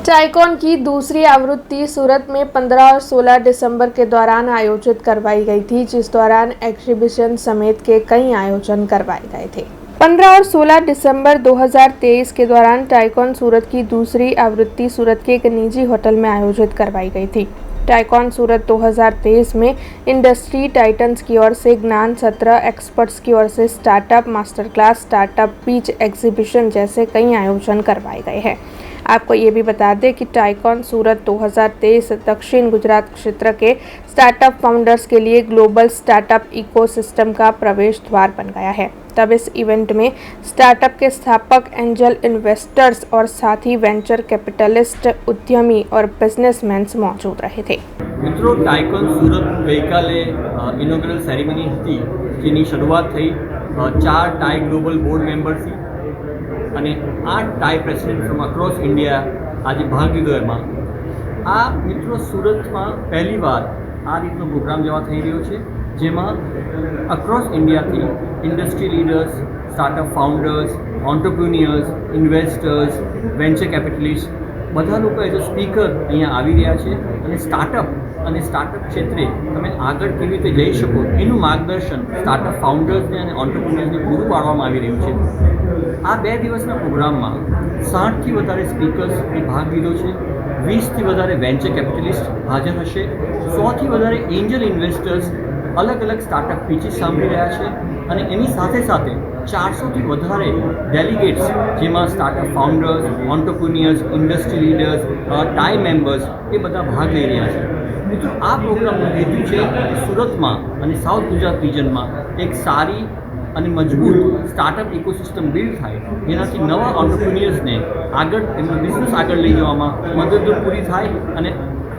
Tycoon की दूसरी आवृत्ति सूरत में 15 और 16 दिसंबर के दौरान आयोजित करवाई गई थी, जिस दौरान एग्जीबिशन समेत के कई आयोजन करवाए गए थे। 15 और 16 दिसंबर 2023 के दौरान टाइकॉन सूरत की दूसरी आवृत्ति सूरत के एक निजी होटल में आयोजित करवाई गई थी। टाइकॉन सूरत 2023 में इंडस्ट्री टाइटन्स की ओर से ज्ञान सत्र, एक्सपर्ट्स की ओर से startup master class, startup pitch, exhibition जैसे कई आयोजन करवाए गए हैं। आपको ये भी बता दें कि टाइकॉन सूरत 2023 दक्षिण गुजरात क्षेत्र के स्टार्टअप फाउंडर्स के लिए ग्लोबल स्टार्टअप इकोसिस्टम का प्रवेश द्वार बन गया है। तब इस इवेंट में स्टार्टअप के स्थापक, एंजल इन्वेस्टर्स और साथ ही वेंचर कैपिटलिस्ट, उद्यमी और बिजनेसमैन मौजूद रहे थे। मित्रों, टाइकॉन सूरत गईकाले इनोग्रल सेरेमनी थी, જેની શરૂઆત થઈ 4 टाई ग्लोबल बोर्ड मेम्बर्सથી અને 8 tie president from across India आज भाग लीधो। एमां मित्रों सूरत में पहली बार आ रीतनो प्रोग्राम जवा थई रह्यो छे, जेमां अक्रॉस इंडिया थी industry leaders, startup founders, entrepreneurs, investors, venture capitalist બધા લોકો એઝ અ સ્પીકર અહીંયા આવી રહ્યા છે અને સ્ટાર્ટઅપ ક્ષેત્રે તમે આગળ કેવી રીતે જઈ શકો એનું માર્ગદર્શન સ્ટાર્ટઅપ ફાઉન્ડર્સને અને ઓન્ટરપ્રિન્યોર્સને પૂરું પાડવામાં આવી રહ્યું છે। આ 2 દિવસના પ્રોગ્રામમાં 60થી વધારે સ્પીકર્સએ ભાગ લીધો છે, 20થી વધારે વેન્ચર કેપિટલિસ્ટ હાજર હશે, 100થી વધારે એન્જલ ઇન્વેસ્ટર્સ अलग अलग स्टार्टअप पीचीस सांभी रह्या छे અને એની સાથે સાથે 400થી વધારે ડેલિગેટ્સ, જેમાં startup founders, entrepreneurs, industry leaders, TiE members એ બધા ભાગ લઈ રહ્યા છે। મિત્રો, આ પ્રોગ્રામનો હેતુ છે કે સુરતમાં અને સાઉથ ગુજરાત રિજનમાં એક સારી અને મજબૂત સ્ટાર્ટઅપ ઇકોસિસ્ટમ બિલ્ડ થાય, જેનાથી નવા ઓન્ટરપ્રિન્યોર્સને આગળ એમનો બિઝનેસ આગળ લઈ જવામાં મદદરૂપ પૂરી થાય અને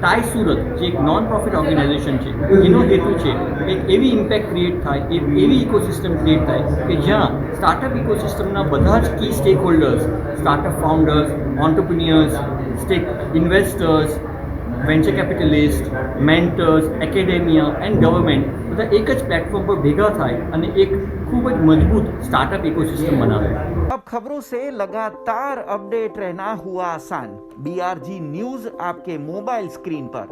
टाई सूरत जो एक नॉन प्रॉफिट ऑर्गेनाइजेशन है, जेनो हेतु है एक एवी इम्पेक्ट क्रिएट थाय, एक एवी इकोसिस्टम क्रिएट थाय कि ज्यां स्टार्टअप इकोसिस्टमना बधा ज की stakeholders, startup founders, entrepreneurs, stake investors, venture capitalist, mentors, academia and government બધા એક જ प्लेटफॉर्म पर भेगा थाय અને એક खूब ज मजबूत स्टार्टअप इकोसिस्टम बनावे। अब खबरों से लगातार अपडेट रहना हुआ आसान। BRG न्यूज आपके मोबाइल स्क्रीन पर।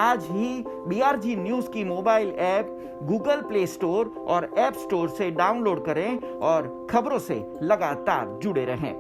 आज ही BRG न्यूज की mobile app Google play store और ऐप स्टोर से डाउनलोड करें और खबरों से लगातार जुड़े रहें।